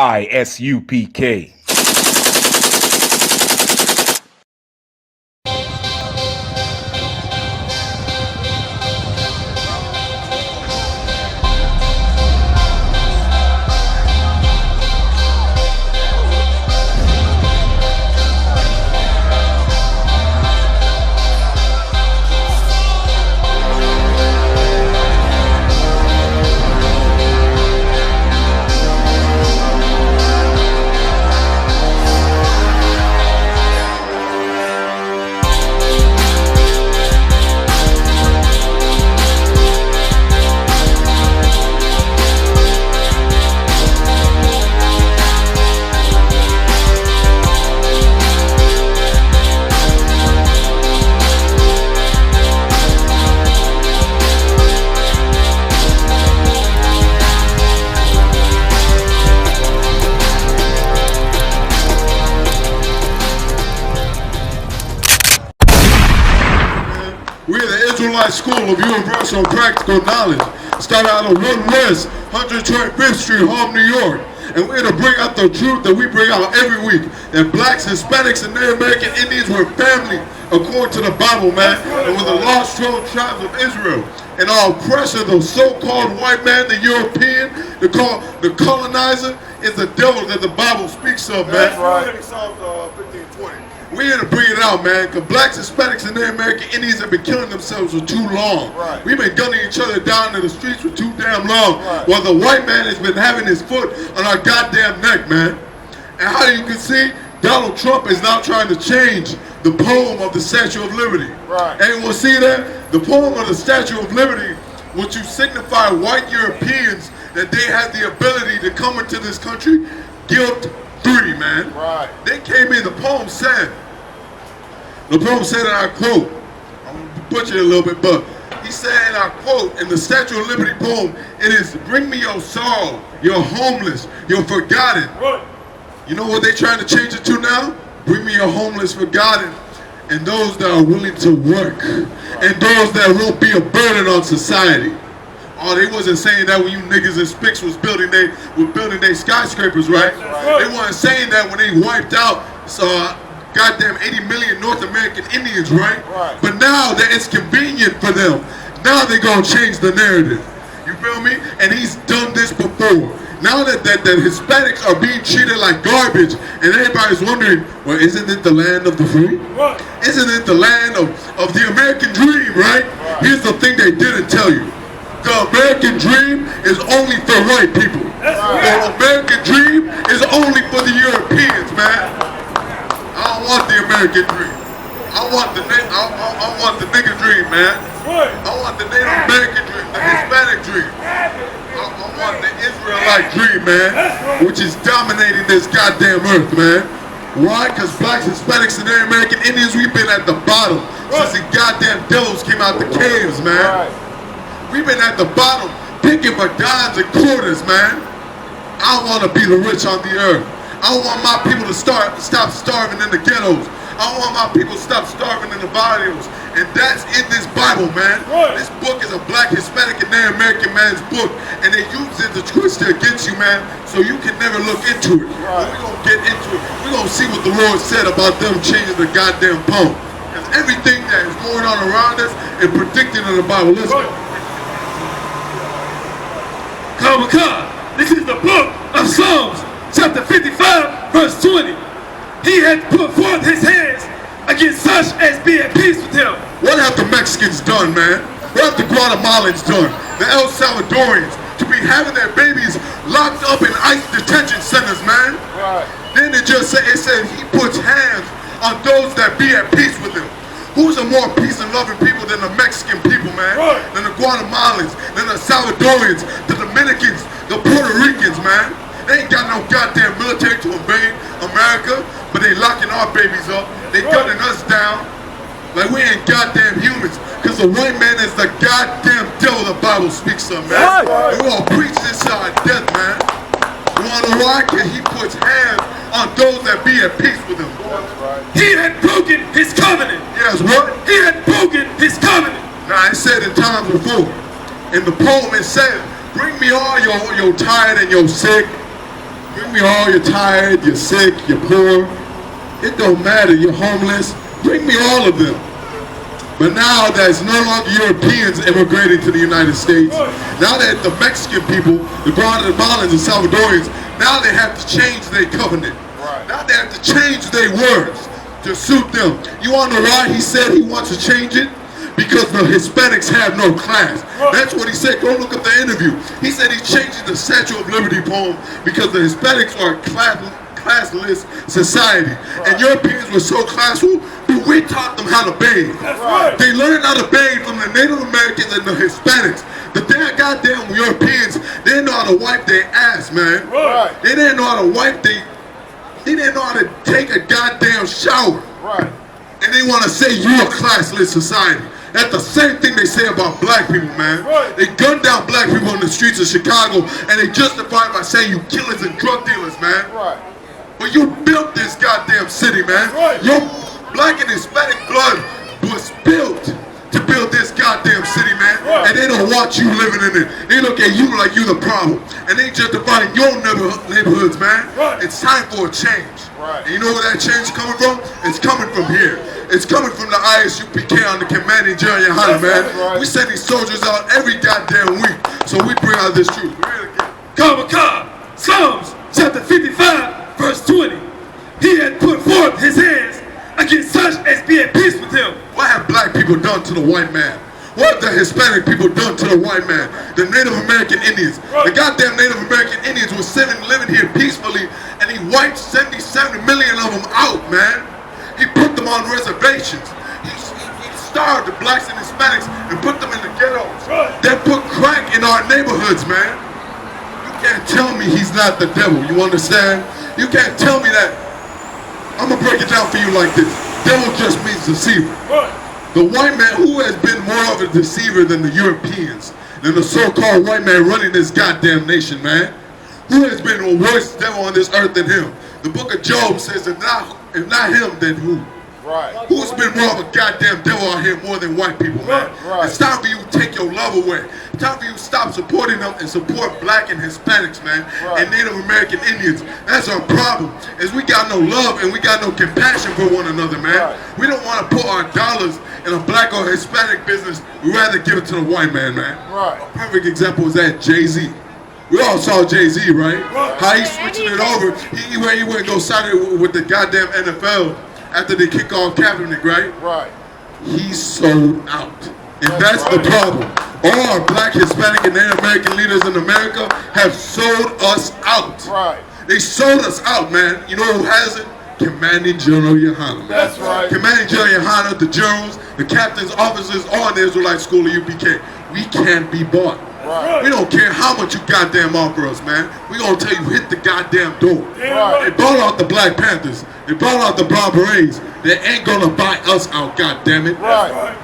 I.S.U.P.K. We're the Israelite School of Universal Practical Knowledge. Start out on 1 West, 125th Street, Harlem, New York. And we're to bring out the truth that we bring out every week. That blacks, Hispanics, and Native American Indians were family according to the Bible, man. And we're the lost 12 tribes of Israel. And our oppressor, the so-called white man, the European, the colonizer, is the devil that the Bible speaks of, man. That's right. Psalms 15:20. We're here to bring it out, man, because blacks, Hispanics, and Native American Indians have been killing themselves for too long. Right. We've been gunning each other down in the streets for too damn long, right, while the white man has been having his foot on our goddamn neck, man. And how you can see, Donald Trump is now trying to change the poem of the Statue of Liberty. Right. Anyone see that? The poem of the Statue of Liberty, which you signify white Europeans that they had the ability to come into this country guilt-free, man. Right. They came in, the poem said, and I quote, I'm going to butcher it a little bit, but he said, and I quote, in the Statue of Liberty poem, it is, bring me your sorrow, you're homeless, you're forgotten. Right. You know what they're trying to change it to now? Bring me your homeless, forgotten, and those that are willing to work, and those that won't be a burden on society. Oh, they wasn't saying that when you niggas in Spicks was building their skyscrapers, right? Right. They weren't saying that when they wiped out goddamn 80 million North American Indians, right? Right. But now that it's convenient for them, now they're gonna change the narrative. You feel me? And he's done this before. Now that Hispanics are being treated like garbage, and everybody's wondering, well, isn't it the land of the free? Right. Isn't it the land of the American dream, right? Here's the thing they didn't tell you. The American dream is only for white people. The American dream is only for the Europeans, man. I don't want the American dream. I want the nigga dream, man. I want the Native American dream, the Hispanic dream. I want the Israelite dream, man, which is dominating this goddamn earth, man. Why? Because blacks, Hispanics, and Native American Indians, we've been at the bottom since the goddamn devils came out the caves, man. We've been at the bottom picking for dimes and quarters, man. I want to be the rich on the earth. I don't want my people to stop starving in the ghettos. I don't want my people to stop starving in the barrios. And that's in this Bible, man. This book is a black, Hispanic, and Native American man's book. And they use it to twist it against you, man, so you can never look into it. But we're going to get into it. We're going to see what the Lord said about them changing the goddamn poem. Because everything that is going on around us is predicted in the Bible. Listen. Come, this is the book of Psalms, chapter 55, verse 20. He had put forth his hands against such as be at peace with him. What have the Mexicans done, man? What have the Guatemalans done? The El Salvadorians, to be having their babies locked up in ICE detention centers, man. Right. Then it said he puts hands on those that be at peace with him. Who's a more peace and loving people than the Mexican people, man? Right. Than the Guatemalans, than the Salvadorians, the Dominicans, the Puerto Ricans, man. They ain't got no goddamn military to invade America, but they locking our babies up. They gunning us down like we ain't goddamn humans. Cause the white man is the goddamn devil the Bible speaks of, man. Right. We gonna preach this side death, man. You wanna know why? Cause he puts hands on those that be at peace with him. He had broken his covenant. Yes, what? He had broken his covenant. Now, it said in times before, in the poem it said, bring me all your tired and your sick. Bring Bring me all, you're tired, you're sick, you're poor. It don't matter, you're homeless. Bring me all of them. But now that it's no longer Europeans immigrating to the United States, now that the Mexican people, the Guatemalans and Salvadorians, now they have to change their covenant. Now they have to change their words to suit them. You wanna know why he said he wants to change it? Because the Hispanics have no class. That's what he said. Go look up the interview. He said he's changing the Statue of Liberty poem because the Hispanics are classless society. And Europeans were so classful, but we taught them how to bathe. They learned how to bathe from the Native Americans and the Hispanics. The damn goddamn Europeans, they didn't know how to wipe their ass, man. They didn't know how to wipe they didn't know how to take a goddamn shower. And they want to say you're a classless society. That's the same thing they say about black people, man. They gun down black people in the streets of Chicago and they justify it by saying you killers and drug dealers, man. But you built this goddamn city, man. Your black and Hispanic blood was spilled to build this goddamn city, man. And they don't want you living in it. They look at you like you the problem. And they justifying your neighborhoods, man. It's time for a change. And you know where that change is coming from? It's coming from here. It's coming from the I.S.U.P.K on the commanding GEN.YAHANNA, man. We send these soldiers out every goddamn week so we bring out this truth. Psalms chapter 55, verse 20. He had put forth his hands against such as be at peace with him. What have black people done to the white man? What have the Hispanic people done to the white man? The Native American Indians. The goddamn Native American Indians were living here peacefully, and he wiped 70 million of them out, man. He put them on reservations. He starved the blacks and Hispanics and put them in the ghettos. They put crack in our neighborhoods, man. You can't tell me he's not the devil, you understand? You can't tell me that. I'm gonna break it down for you like this. Devil just means deceiver. The white man, who has been more of a deceiver than the Europeans, than the so-called white man running this goddamn nation, man? Who has been a worse devil on this earth than him? The book of Job says, if not him, then who? Who's been more of a goddamn devil out here more than white people, man? It's time for you to take your love away. It's time for you to stop supporting them and support black and Hispanics, man, and Native American Indians. That's our problem, is we got no love and we got no compassion for one another, man. We don't want to put our dollars in a black or Hispanic business. We'd rather give it to the white man, man. A perfect example is that Jay-Z. We all saw Jay-Z, right? How he's switching it over. He went and go sign it with the goddamn NFL after they kick off Kaepernick, right? He's sold out. And that's the problem. All our black, Hispanic, and Native American leaders in America have sold us out. They sold us out, man. You know who has it? Commanding General Yahanna. That's right. Commanding General Yahanna, the generals, the captains, officers, all in the Israelite school of UPK. We can't be bought. We don't care how much you goddamn offer us, man. We gonna tell you hit the goddamn door. They bought out the Black Panthers. They bought out the Brown Berets. They ain't gonna buy us out, goddammit.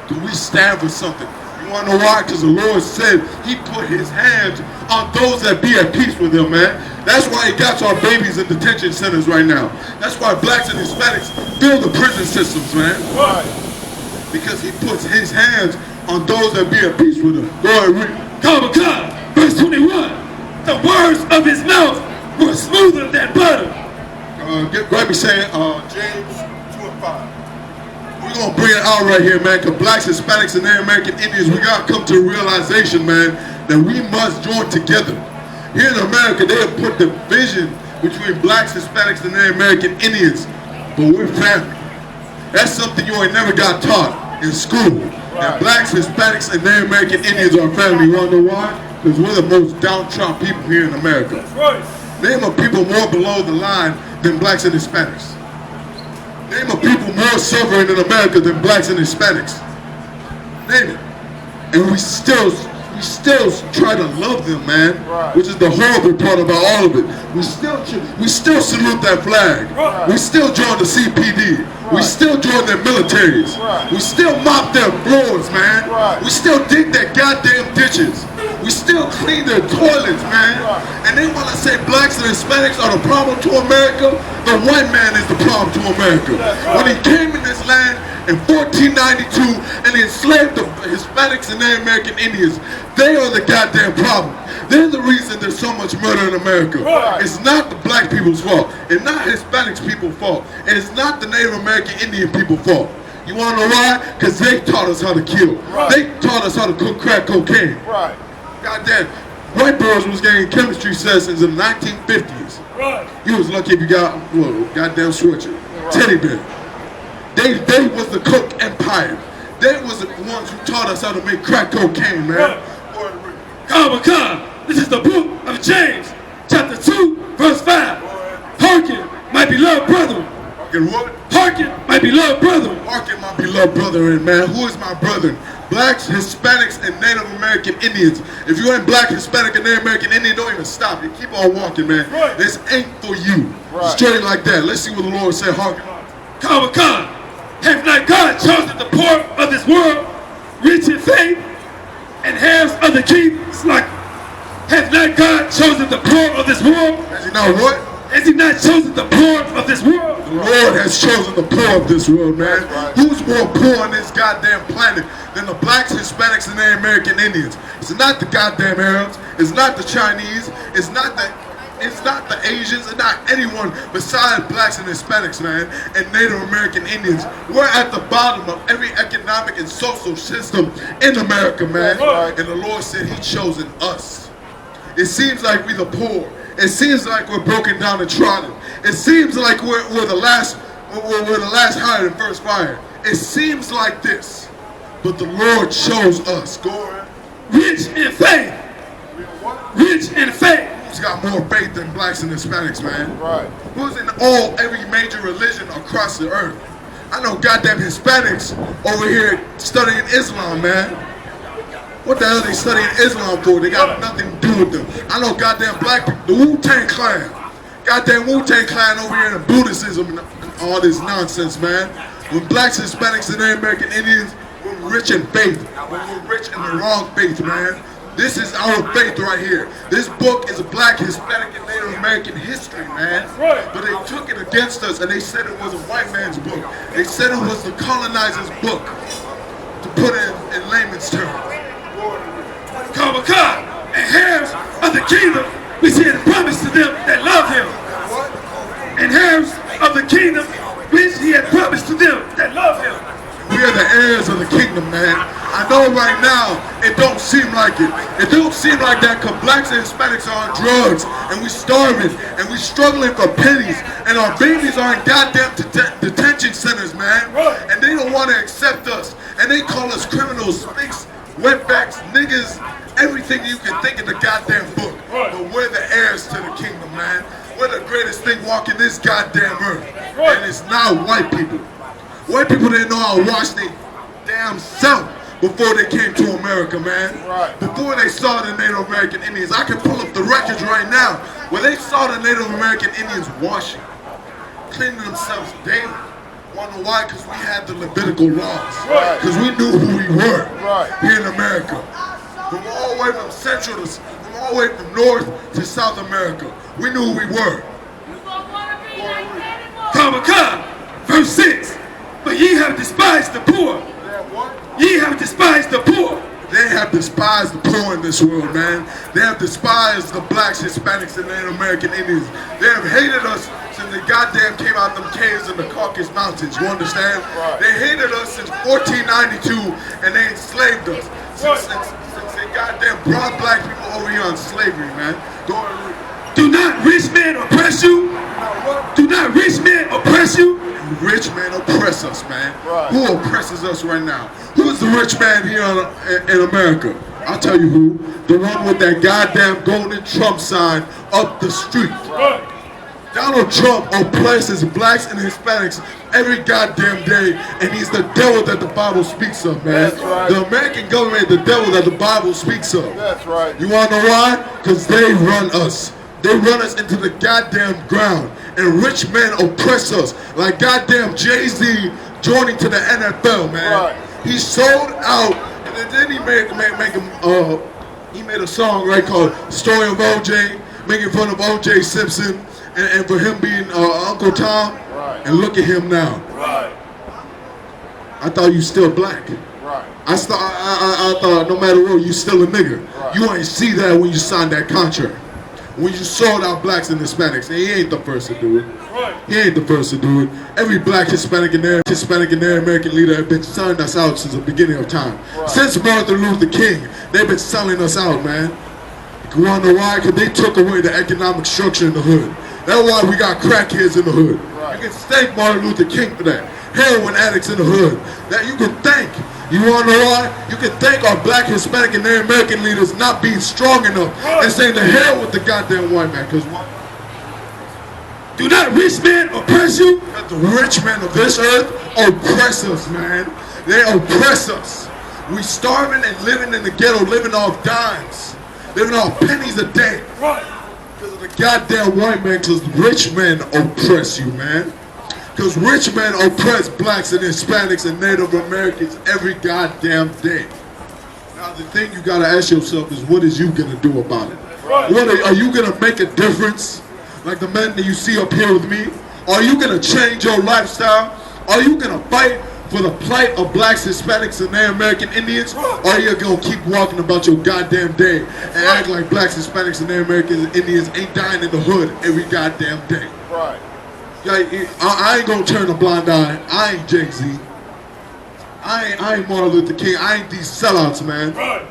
Do we stand for something? You wanna know why? Because the Lord said he put his hands on those that be at peace with him, man. That's why he got our babies in detention centers right now. That's why blacks and Hispanics fill the prison systems, man. Because he puts his hands on those that be at peace with him. Go ahead, read. Verse 21. The words of his mouth were smoother than butter. Grab me saying James 2:5. We're gonna bring it out right here, man, because blacks, Hispanics, and Native American Indians, we gotta come to a realization, man, that we must join together. Here in America, they have put division between blacks, Hispanics, and Native American Indians, but we're family. That's something you ain't never got taught in school. And blacks, Hispanics, and Native American Indians are family. You wanna know why? Because we're the most downtrodden people here in America. Name a people more below the line than blacks and Hispanics. Name a people more suffering in America than blacks and Hispanics. Name it. And we still try to love them, man. Which is the horrible part about all of it. We still salute that flag. We still join the CPD. We still join their militaries. We still mop their floors, man. We still dig their goddamn ditches. We still clean their toilets, man. And they want to say blacks and Hispanics are the problem to America. The white man is the problem to America. When he came in this land in 1492 and he enslaved the Hispanics and Native American Indians, they are the goddamn problem. They're the reason there's so much murder in America. It's not the black people's fault. It's not Hispanics people's fault. And it's not the Native American Indian people's fault. You want to know why? Because they taught us how to kill. They taught us how to cook crack cocaine. Goddamn, white boys was getting chemistry sessions in the 1950s. You was lucky if you got, goddamn switcher. Teddy bear. They was the coke empire. They was the ones who taught us how to make crack cocaine, man. This is the book of James, chapter 2, verse 5. Hearken, my beloved brethren. Hearken what? Hearken, my beloved brethren. Hearken, my beloved brethren, man. Who is my brethren? Blacks, Hispanics, and Native American Indians. If you ain't black, Hispanic, and Native American Indian, don't even stop. You keep on walking, man. This ain't for you. Straight like that. Let's see what the Lord said. Hearken. Have not God chosen the poor of this world, rich in faith, and heirs of the kingdoms? Like, has not God chosen the poor of this world? Has he not what? Has he not chosen the poor of this world? The Lord has chosen the poor of this world, man. Who's more poor on this goddamn planet than the blacks, Hispanics, and Native American Indians? It's not the goddamn Arabs. It's not the Chinese. It's not the Asians. It's not anyone besides blacks and Hispanics, man, and Native American Indians. We're at the bottom of every economic and social system in America, man. And the Lord said He chosen us. It seems like we the poor. It seems like we're broken down and trodden. It seems like we're the last hired and first fired. It seems like this, but the Lord chose us. Go ahead. Rich in faith. Rich in faith. Who's got more faith than blacks and Hispanics, man? Who's in every major religion across the earth? I know goddamn Hispanics over here studying Islam, man. What the hell are they studying Islam for? They got nothing to do with them. I know goddamn black people, the Wu-Tang Clan. Goddamn Wu-Tang Clan over here in Buddhism and all this nonsense, man. When blacks, Hispanics, and Native American Indians, we're rich in faith. We're rich in the wrong faith, man. This is our faith right here. This book is a black, Hispanic, and Native American history, man. But they took it against us and they said it was a white man's book. They said it was the colonizer's book, to put it in layman's terms. And heirs of the kingdom, we see the promise to them that love Him. And heirs of the kingdom, which He had promised to them that love Him. We are the heirs of the kingdom, man. I know right now, it don't seem like it. It don't seem like that because blacks and Hispanics are on drugs, and we starving, and we struggling for pennies, and our babies are in goddamn detention centers, man. And they don't want to accept us, and they call us criminals, snakes, wetbacks, niggas, everything you can think in the goddamn book. But we're the heirs to the kingdom, man. We're the greatest thing walking this goddamn earth. And it's not white people. White people didn't know how to wash their damn self before they came to America, man. Before they saw the Native American Indians. I can pull up the records right now where they saw the Native American Indians washing, cleaning themselves daily. Want to know why? Because we had the Levitical laws. Because we knew who we were here in America. From all the way from Central to, from all the way from North to South America. We knew who we were. Verse 6. But ye have despised the poor. Ye have despised the poor. They have despised the poor in this world, man. They have despised the blacks, Hispanics, and Native American Indians. They have hated us since they goddamn came out of them caves in the Caucasus Mountains. You understand? They hated us since 1492, and they enslaved us. Since they goddamn brought black people over here on slavery, man. Do not rich men oppress you? Do not rich men oppress you? Rich men oppress us, man. Who oppresses us right now? Who's the rich man here in America? I'll tell you who. The one with that goddamn golden Trump sign up the street. Donald Trump oppresses blacks and Hispanics every goddamn day, and he's the devil that the Bible speaks of, man. The American government, the devil that the Bible speaks of. You wanna know why? Because they run us. They run us into the goddamn ground, and rich men oppress us, like goddamn Jay-Z joining to the NFL, man. He sold out, and then he make him He made a song, right, called Story of O.J., making fun of O.J. Simpson and for him being Uncle Tom. Right. And look at him now. Right. I thought you still black. Right. I thought no matter what, you still a nigga. Right. You ain't see that when you signed that contract. When you sold out blacks and Hispanics, and he ain't the first to do it. Right. He ain't the first to do it. Every black, Hispanic, and Arab American leader have been selling us out since the beginning of time. Right. Since Martin Luther King, they've been selling us out, man. You wanna know why? Because they took away the economic structure in the hood. That's why we got crackheads in the hood. Right. You can thank Martin Luther King for that. Heroin addicts in the hood. That you can thank. You wanna know why? You can thank our black, Hispanic, and Arab American leaders not being strong enough and saying to hell with the goddamn white man. Because what? Do not rich men oppress you? The rich men of this earth oppress us, man. They oppress us. We starving and living in the ghetto, living off dimes, living off pennies a day. Right. Because of the goddamn white man, because rich men oppress you, man. Because rich men oppress blacks and Hispanics and Native Americans every goddamn day. Now the thing you gotta ask yourself is, what is you gonna do about it? Right. What are you gonna make a difference? Like the men that you see up here with me? Are you gonna change your lifestyle? Are you gonna fight for the plight of blacks, Hispanics, and Native American Indians? Or are you gonna keep walking about your goddamn day and act like blacks, Hispanics, and Native Americans and Indians ain't dying in the hood every goddamn day? Right. I ain't gonna turn a blind eye. I ain't Jay-Z. I ain't Martin Luther King. I ain't these sellouts, man. Right.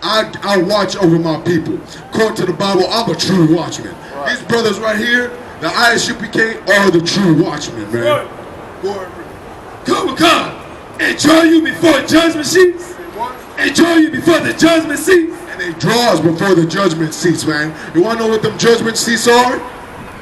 I watch over my people. According to the Bible, I'm a true watchman. Right. These brothers right here, the I.S.U.P.K, are the true watchmen, man. Right. Go ahead. Come, enjoy you before judgment seats. What? Enjoy you before the judgment seats. And they draw us before the judgment seats, man. You wanna know what them judgment seats are?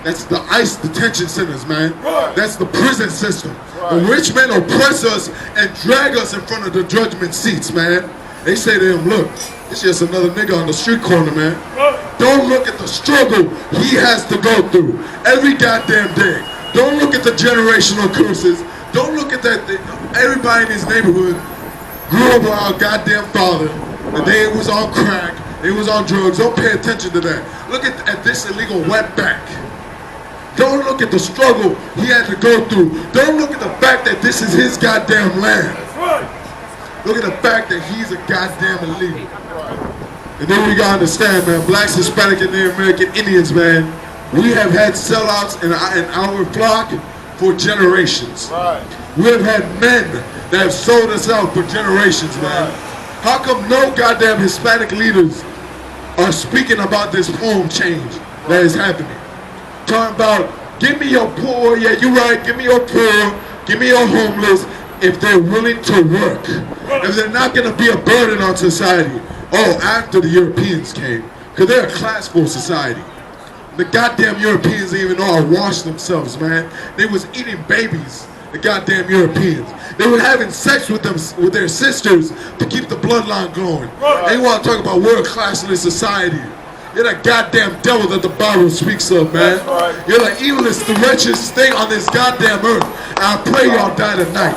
That's the ICE detention centers, man. Right. That's the prison system. Right. The rich men oppress us and drag us in front of the judgment seats, man. They say to him, look, it's just another nigga on the street corner, man. Right. Don't look at the struggle he has to go through every goddamn day. Don't look at the generational curses. Don't look at that. Everybody in his neighborhood grew up with our goddamn father. The day it was on crack, it was on drugs. Don't pay attention to that. Look at this illegal wetback. Don't look at the struggle he had to go through. Don't look at the fact that this is his goddamn land. That's right. Look at the fact that he's a goddamn illegal. And then we gotta understand, man, blacks, Hispanic, and Native American Indians, man, we have had sellouts in our flock for generations. Right. We have had men that have sold us out for generations, man. How come no goddamn Hispanic leaders are speaking about this home change that is happening? Talking about, give me your poor, yeah, you're right, give me your poor, give me your homeless, if they're willing to work. If they're not gonna be a burden on society. Oh, after the Europeans came, because they're a classful society. The goddamn Europeans didn't even know how to wash themselves, man. They was eating babies, the goddamn Europeans. They were having sex with them, with their sisters to keep the bloodline going. They want to talk about world class in this society. You're the goddamn devil that the Bible speaks of, man. Right. You're the evilest, the wretchedest thing on this goddamn earth. And I pray y'all die tonight.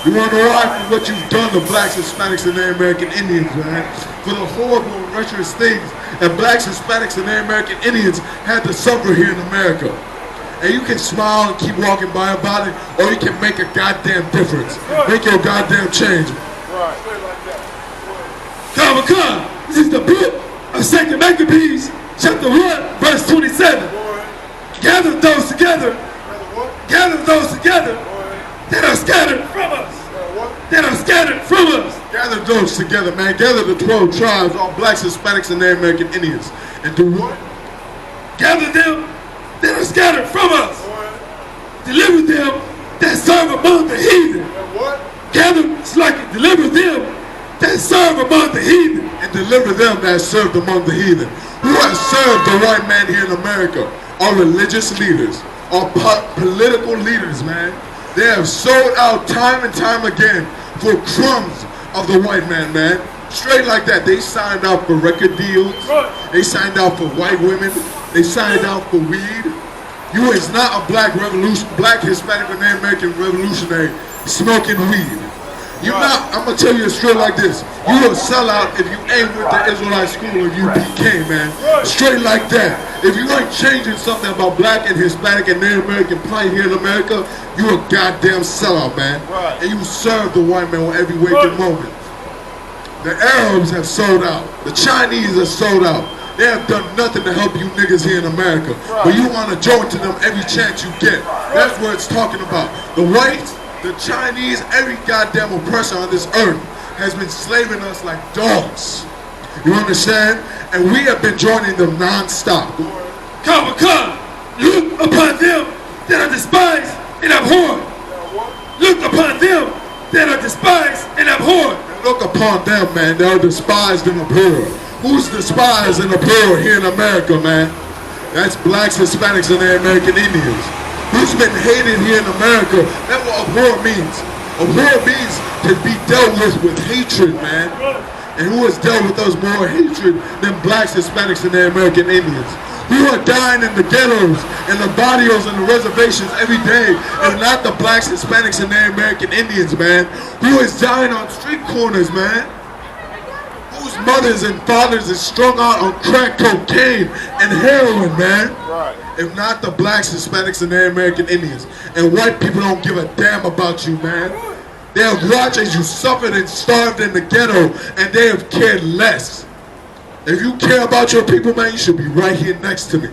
You wanna know why? For what you've done to blacks, Hispanics, and Native American Indians, man. For the horrible and treacherous things that blacks, Hispanics, and Native American Indians had to suffer here in America. And you can smile and keep walking by about it, or you can make a goddamn difference. Make your goddamn change. Right. Come. This is the book of 2 Maccabees, chapter 1, verse 27. Gather those together. Gather those together that are scattered from us. That are scattered from us. Gather those together, man. Gather the 12 tribes, all blacks, Hispanics, and Native American Indians. And do what? Gather them that are scattered from us. Deliver them that serve among the heathen. Gather, it's like deliver them that serve among the heathen. And deliver them that served among the heathen. Who has served the white man here in America? Our religious leaders, our political leaders, man. They have sold out time and time again for crumbs of the white man, man. Straight like that. They signed out for record deals. They signed out for white women. They signed out for weed. You is not a black Hispanic, or Native American revolutionary smoking weed. You not, I'm gonna tell you straight like this. You a sellout if you ain't with the Israelite school of U.P.K, man. Straight like that. If you ain't changing something about black and Hispanic and Native American plight here in America, you a goddamn sellout, man. And you serve the white man on every waking moment. The Arabs have sold out. The Chinese have sold out. They have done nothing to help you niggas here in America. But you want to join to them every chance you get. That's what it's talking about. The whites, the Chinese, every goddamn oppressor on this earth has been slaving us like dogs. You understand? And we have been joining them non-stop. Come, look upon them that are despised and abhorred. Look upon them that are despised and abhorred. Look upon them, man. They are despised and abhorred. Who's despised and abhorred here in America, man? That's blacks, Hispanics, and the American Indians. Who's been hated here in America? That's what abhor means. Abhor means to be dealt with hatred, man. And who has dealt with us more hatred than blacks, Hispanics, and the American Indians? Who are dying in the ghettos, and the barrios, and the reservations every day, and not the blacks, Hispanics, and the American Indians, man? Who is dying on street corners, man? Whose mothers and fathers is strung out on crack cocaine and heroin, man? If not the blacks, Hispanics, and the American Indians. And white people don't give a damn about you, man. They have watched as you suffered and starved in the ghetto, and they have cared less. If you care about your people, man, you should be right here next to me.